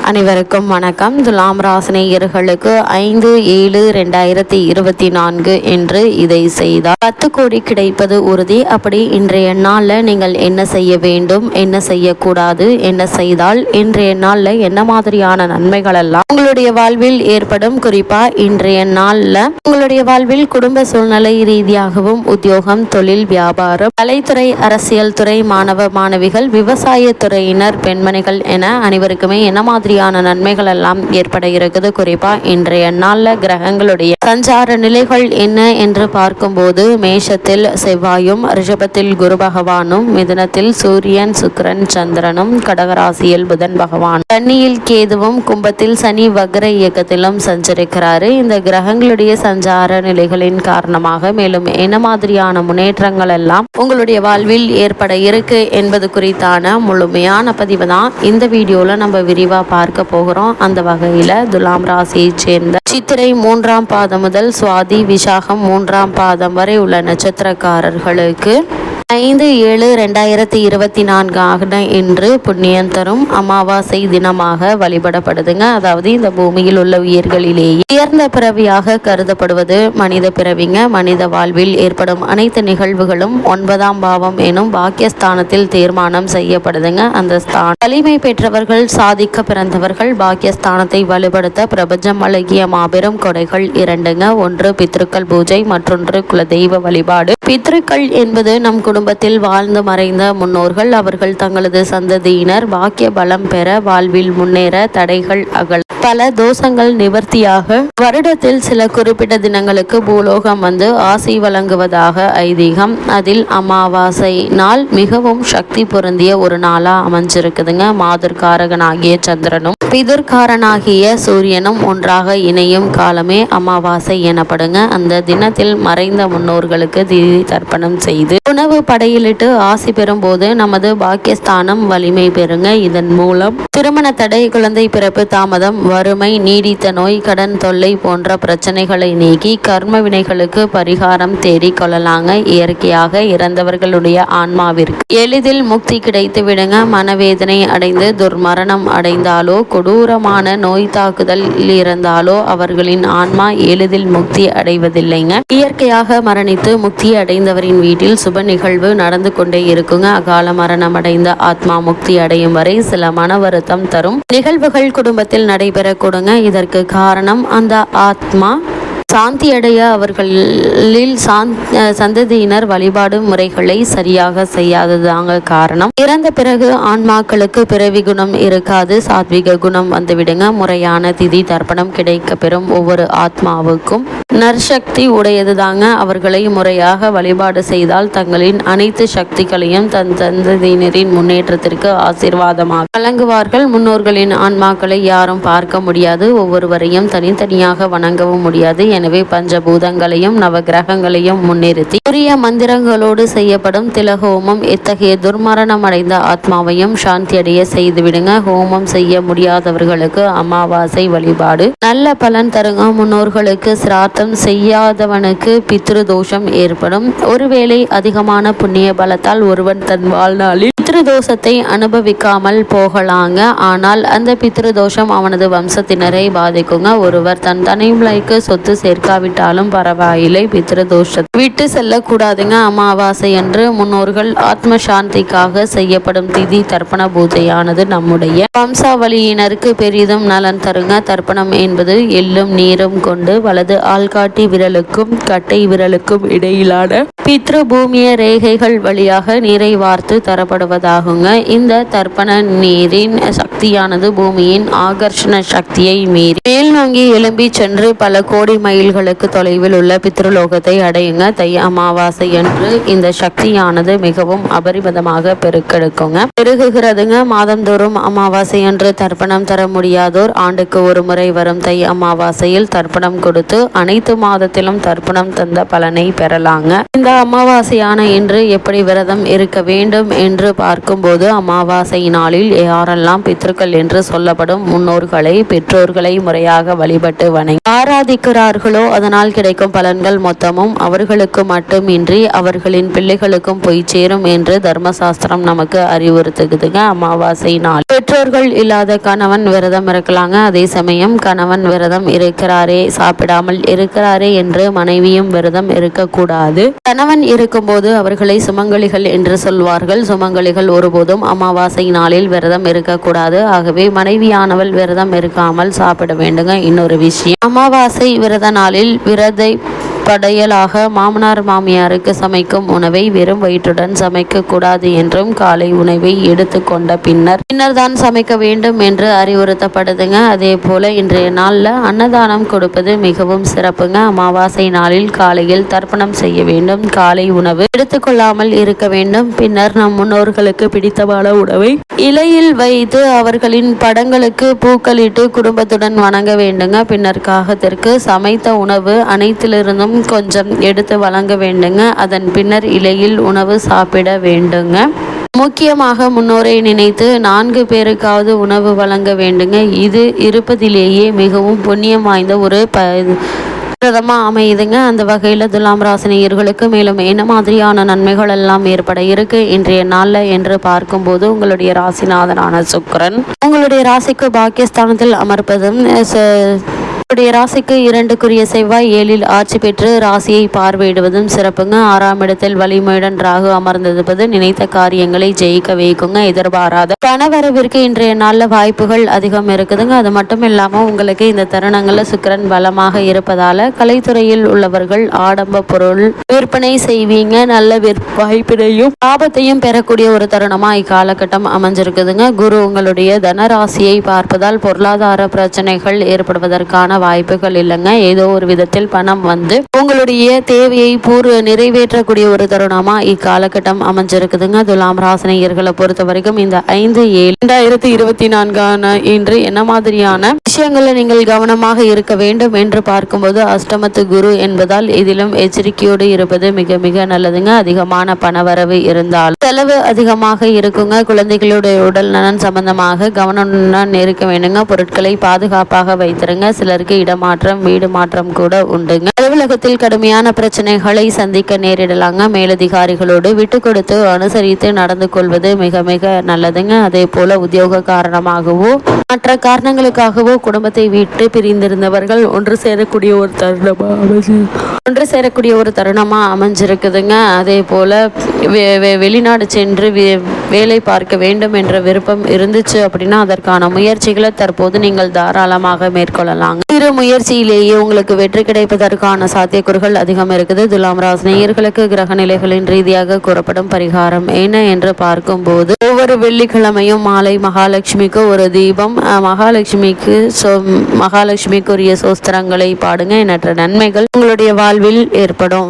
அனைவருக்கும் வணக்கம். துலாம் ராசினியர்களுக்கு 5/7/2024 என்று இதை செய்தால் 10 கோடி கிடைப்பது உறுதி. அப்படி இன்றைய நாளில் நீங்கள் என்ன செய்ய வேண்டும், என்ன செய்யக்கூடாது, என்ன செய்தால் இன்றைய நாளில் என்ன மாதிரியான நன்மைகள் எல்லாம் உங்களுடைய வாழ்வில் ஏற்படும். குறிப்பா இன்றைய நாளில் உங்களுடைய வாழ்வில் குடும்ப சூழ்நிலை ரீதியாகவும், உத்தியோகம், தொழில், வியாபாரம், கலைத்துறை, அரசியல் துறை, மாணவ மாணவிகள், விவசாய துறையினர், பெண்மணிகள் என அனைவருக்குமே என்ன மாதிரியான நன்மைகள் எல்லாம் ஏற்பட இருக்குது. குறிப்பா இன்றைய நாள்ல கிரகங்களுடைய சஞ்சார நிலைகள் என்ன என்று பார்க்கும்போது, மேஷத்தில் செவ்வாயும், ரிஷபத்தில் குரு பகவானும், மிதுனத்தில் சூரியன், சுக்கிரன், சந்திரனும், கடகராசியில் புதன் பகவான், கன்னியில் கேதுவும், கும்பத்தில் சனி வக்ர இயக்கத்திலும் சஞ்சரிக்கிறாரு. இந்த கிரகங்களுடைய சஞ்சார நிலைகளின் காரணமாக மேலும் என்ன மாதிரியான முன்னேற்றங்கள் எல்லாம் உங்களுடைய வாழ்வில் ஏற்பட இருக்கு என்பது குறித்தான முழுமையான பதிவு தான் இந்த வீடியோல நம்ம விரிவா பார்க்க போகிறோம். அந்த வகையில துலாம் ராசியை சேர்ந்த சித்திரை 3ஆம் பாதம் முதல் சுவாதி விசாகம் 3ஆம் பாதம் வரை உள்ள நட்சத்திரக்காரர்களுக்கு 5/7/2024 இன்று புண்ணியம் தரும் அமாவாசை தினமாக வழிபடப்படுதுங்க. அதாவது இந்த பூமியில் உள்ள உயிர்களிலேயே உயர்ந்த பிறவியாக கருதப்படுவது மனித பிறவிங்க. மனித வாழ்வில் ஏற்படும் அனைத்து நிகழ்வுகளும் 9ஆம் பாவம் எனும் பாக்கியஸ்தானத்தில் தீர்மானம் செய்யப்படுதுங்க. அந்த ஸ்தானம் வலிமை பெற்றவர்கள், சாதிக்க பிறந்தவர்கள், பாக்கியஸ்தானத்தை வலுப்படுத்த பிரபஞ்சம் வழங்கிய மாபெரும் கொடைகள் இரண்டுங்க. ஒன்று பித்ருக்கள் பூஜை, மற்றொன்று குலதெய்வ வழிபாடு. பித்ருக்கள் என்பது நம் குடும்பத்தில் வாழ்ந்து மறைந்த முன்னோர்கள். அவர்கள் தங்களது சந்ததியினர் பாக்கிய பலம் பெற, வாழ்வில் முன்னேற, தடைகள் அகல, பல தோஷங்கள் நிவர்த்தியாக வருடத்தில் சில குறிப்பிட்ட தினங்களுக்கு பூலோகம் வந்து ஆசி வழங்குவதாக ஐதீகம். அதில் அமாவாசை நாள் மிகவும் சக்தி பொருந்திய ஒரு நாளா அமைஞ்சிருக்குதுங்க. மாதிர்காரகனாகிய சந்திரனும் பிதுர்காரனாகிய சூரியனும் ஒன்றாக இணையும் காலமே அமாவாசை எனப்படுங்க. அந்த தினத்தில் மறைந்த முன்னோர்களுக்கு திதி தர்ப்பணம் செய்து உணவு படையிலிட்டு ஆசி பெறும் போது நமது பாக்கியஸ்தானம் வலிமை பெறுங்க. இதன் மூலம் திருமண தடை, குழந்தை பிறப்பு தாமதம், வறுமை, நீடித்த நோய், கடன் தொல்லை போன்ற பிரச்சனைகளை நீக்கி கர்ம வினைகளுக்கு பரிகாரம் தேடி கொள்ளலாங்க. இயற்கையாக இறந்தவர்களுடைய ஆன்மாவிற்கு எளிதில் முக்தி கிடைத்து விடுங்க. மனவேதனை அடைந்து துர்மரணம் அடைந்தாலோ, கொடூரமான நோய் தாக்குதல் இருந்தாலோ அவர்களின் ஆன்மா எளிதில் முக்தி அடைவதில்லைங்க. இயற்கையாக மரணித்து முக்தி அடைந்தவரின் வீட்டில் சுப நிகழ்வு நடந்து கொண்டே இருக்குங்க. அகால மரணம் அடைந்த ஆத்மா முக்தி அடையும் வரை சில மன வருத்தம் தரும் நிகழ்வுகள் குடும்பத்தில் நடைபெற கொடுங்க. இதற்கு காரணம் அந்த ஆத்மா சாந்தி அடைய அவர்களில் சந்ததியினர் வழிபாடு முறைகளை சரியாக செய்யாததாங்க காரணம். இறந்த பிறகு ஆன்மாக்களுக்கு பிறவி குணம் இருக்காது, சாத்விக குணம் வந்துவிடுங்க. முறையான திதி தர்ப்பணம் கிடைக்க பெறும் ஒவ்வொரு ஆத்மாவுக்கும் நற்சக்தி உடையது தாங்க. அவர்களை முறையாக வழிபாடு செய்தால் தங்களின் அனைத்து சக்திகளையும் தன் சந்ததியினரின் முன்னேற்றத்திற்கு ஆசீர்வாதமாக வழங்குவார்கள். முன்னோர்களின் ஆன்மாக்களை யாரும் பார்க்க முடியாது, ஒவ்வொருவரையும் தனித்தனியாக வணங்கவும் முடியாது. எனவே பஞ்சபூதங்களையும் நவகிரகங்களையும் முன்னிறுத்தி உரிய மந்திரங்களோடு செய்யப்படும் திலஹோமம் இத்தகைய துர்மரணம் அடைந்த ஆத்மாவையும் சாந்தி அடைய செய்துவிடுங்க. ஹோமம் செய்ய முடியாதவர்களுக்கு அமாவாசை வழிபாடு நல்ல பலன் தருங்க. முன்னோர்களுக்கு சிரார்த்தம் செய்யாதவனுக்கு பித்ரு தோஷம் ஏற்படும். ஒருவேளை அதிகமான புண்ணிய பலத்தால் ஒருவன் தன் வாழ்நாளில் பித்ருதோஷத்தை அனுபவிக்காமல் போகலாங்க. ஆனால் அந்த பித்ருதோஷம் அவனது வம்சத்தினரை பாதிக்குங்க. ஒருவர் தன் தலைமுறைக்கு சொத்து சேர்க்காவிட்டாலும் பரவாயில்லை, பித்ருதோஷத்தை விட்டு செல்லக்கூடாதுங்க. அமாவாசை என்று முன்னோர்கள் ஆத்ம சாந்திக்காக செய்யப்படும் திதி தர்ப்பண பூஜையானது நம்முடைய வம்சாவளியினருக்கு பெரிதும் நலன் தருங்க. தர்ப்பணம் என்பது எள்ளும் நீரும் கொண்டு வலது ஆள்காட்டி விரலுக்கும் கட்டை விரலுக்கும் இடையிலான பித்ரு பூமிய ரேகைகள் வழியாக நீரை வார்த்து தரப்படுவதாகுங்க. இந்த தர்ப்பண நீரின் சக்தியானது பூமியின் ஆகர்ஷண சக்தியை மீறி மேல் நோங்கி எழும்பி சென்று பல கோடி மைல்களுக்கு தொலைவில் உள்ள பித்ருலோகத்தை அடையுங்க. தை அமாவாசை என்று இந்த சக்தியானது மிகவும் அபரிமிதமாக பெருகுகிறதுங்க. மாதந்தோறும் அமாவாசை என்று தர்ப்பணம் தர முடியாதோர் ஆண்டுக்கு ஒரு முறை வரும் தை அமாவாசையில் தர்ப்பணம் கொடுத்து அனைத்து மாதத்திலும் தர்ப்பணம் தந்த பலனை பெறலாங்க. இந்த அமாவாசையான இன்று எப்படி விரதம் இருக்க வேண்டும் என்று பார்க்கும்போது, அமாவாசை நாளில் யாரெல்லாம் பித்ருக்கள் என்று சொல்லப்படும் முன்னோர்களை, பெற்றோர்களை முறையாக வழிபட்டு வணங்கி ஆராதிக்கிறார்கள் செய்வார்களோ அதனால் கிடைக்கும் பலன்கள் மொத்தமும் அவர்களுக்கு மட்டுமின்றி அவர்களின் பிள்ளைகளுக்கும் போய் சேரும் என்று தர்மசாஸ்திரம் நமக்கு அறிவுறுத்துக்குதுங்க. அமாவாசை நாள் பெற்றோர்கள் இல்லாத கணவன் விரதம் இருக்கலாங்க. அதே சமயம் கணவன் விரதம் இருக்கிறாரே, சாப்பிடாமல் இருக்கிறாரே என்று மனைவியும் விரதம் இருக்கக்கூடாது. கணவன் இருக்கும்போது அவர்களை சுமங்கலிகள் என்று சொல்வார்கள். சுமங்கலிகள் ஒருபோதும் அமாவாசை நாளில் விரதம் இருக்கக்கூடாது. ஆகவே மனைவியானவள் விரதம் இருக்காமல் சாப்பிட வேண்டுங்க. இன்னொரு விஷயம், அமாவாசை விரத நாளில் விரதை படையலாக மாமனார் மாமியாருக்கு சமைக்கும் உணவை வெறும் வயிற்றுடன் சமைக்க கூடாது என்றும் காலை உணவை எடுத்துக்கொண்ட பின்னர் தான் சமைக்க வேண்டும் என்று அறிவுறுத்தப்படுதுங்க. அதே போல இன்றைய நாள்ல அன்னதானம் கொடுப்பது மிகவும் சிறப்புங்க. அமாவாசை நாளில் காலையில் தர்ப்பணம் செய்ய வேண்டும். காலை உணவு எடுத்துக்கொள்ளாமல் இருக்க வேண்டும். பின்னர் நம் முன்னோர்களுக்கு பிடித்தமான உணவை இலையில் வைத்து அவர்களின் படங்களுக்கு பூக்களிட்டு குடும்பத்துடன் வணங்க வேண்டுங்க. பின்னர் காகத்திற்கு சமைத்த உணவு அனைத்திலிருந்தும் கொஞ்சம் எடுத்து வழங்க வேண்டுங்க. அதன் பின்னர் இலையில் உணவு சாப்பிட வேண்டுங்க. முக்கியமாக முன்னோரை நினைத்து 4 பேருக்காவது உணவு வழங்க வேண்டுங்க. இது இருப்பதிலேயே மிகவும் புண்ணியம் வாய்ந்த ஒரு விரதமாக அமையுதுங்க. அந்த வகையில் துலாம் ராசினியர்களுக்கு மேலும் என்ன மாதிரியான நன்மைகள் எல்லாம் ஏற்பட இருக்கு இன்றைய நாளில் என்று பார்க்கும்போது, உங்களுடைய ராசிநாதனான சுக்கிரன் உங்களுடைய ராசிக்கு பாக்கியஸ்தானத்தில் அமர்ப்பதும், ராசிக்கு 2க்குரிய செவ்வாய் 7ல் ஆட்சி பெற்று ராசியை பார்வையிடுவதும் சிறப்புங்க. 6ஆம் இடத்தில் வலிமையுடன் ராகு அமர்ந்திருப்பது நினைத்த காரியங்களை ஜெயிக்க வைக்குங்க. எதிர்பாராத பணவரவிற்கு இன்றைய நாள்ல வாய்ப்புகள் அதிகம் இருக்குதுங்க. அது மட்டும் இல்லாம உங்களுக்கு இந்த தருணங்கள்ல சுக்கிரன் பலமாக இருப்பதால கலைத்துறையில் உள்ளவர்கள் ஆடம்ப பொருள் விற்பனை செய்வீங்க. நல்ல வாய்ப்பினையும் லாபத்தையும் பெறக்கூடிய ஒரு தருணமா இக்காலகட்டம் அமைஞ்சிருக்குதுங்க. குரு உங்களுடைய தனராசியை பார்ப்பதால் பொருளாதார பிரச்சனைகள் ஏற்படுவதற்கான வாய்ப்புகள் இல்லைங்க. ஏதோ ஒரு விதத்தில் பணம் வந்து உங்களுடைய தேவையை நிறைவேற்றக்கூடிய ஒரு தருணமா இக்காலகட்டம் அமைஞ்சிருக்குதுங்க. துலாம் ராசினியர்களை பொறுத்த வரைக்கும் இந்த 5/7/2024 இன்று என்ன மாதிரியான விஷயங்கள்ல நீங்கள் கவனமாக இருக்க வேண்டும் என்று பார்க்கும்போது, அஷ்டமத்து குரு என்பதால் இதிலும் எச்சரிக்கையோடு இருப்பது மிக மிக நல்லதுங்க. அதிகமான பணவரவு இருந்தால் செலவு அதிகமாக இருக்குங்க. குழந்தைகளுடைய உடல் நலன் சம்பந்தமாக கவனம் இருக்க வேண்டுங்க. பொருட்களை பாதுகாப்பாக வைத்திருங்க. சிலருக்கு இடமாற்றம், வீடு மாற்றம் கூட உண்டுங்க. அலுவலகத்தில் கடுமையான பிரச்சனைகளை சந்திக்க நேரிடலாங்க. மேலதிகாரிகளோடு விட்டு கொடுத்து அனுசரித்து நடந்து கொள்வது மிக மிக நல்லதுங்க. அதே போல உத்தியோக காரணமாகவோ மற்ற காரணங்களுக்காகவோ குடும்பத்தை விட்டு பிரிந்திருந்தவர்கள் ஒன்று சேரக்கூடிய ஒரு தருணமா அமைஞ்சிருக்குதுங்க. அதே போல வெளிநாடு சென்று வேலை பார்க்க வேண்டும் என்ற விருப்பம் இருந்துச்சு அப்படின்னா அதற்கான முயற்சிகளை தற்போது நீங்கள் தாராளமாக மேற்கொள்ளலாம். சிறு முயற்சியிலேயே உங்களுக்கு வெற்றி கிடைப்பதற்கான சாத்தியக்கூறுகள் அதிகம் இருக்குது. துலாம் ராசி நேயர்களுக்கு கிரக நிலைகளின் ரீதியாக கூறப்படும் பரிகாரம் என்ன என்று பார்க்கும்போது, ஒவ்வொரு வெள்ளிக்கிழமையும் மாலை மகாலட்சுமிக்கு ஒரு தீபம், மகாலட்சுமிக்குரிய சோஸ்திரங்களை பாடுங்க. எண்ணற்ற நன்மைகள் உங்களுடைய வாழ்வில் ஏற்படும்.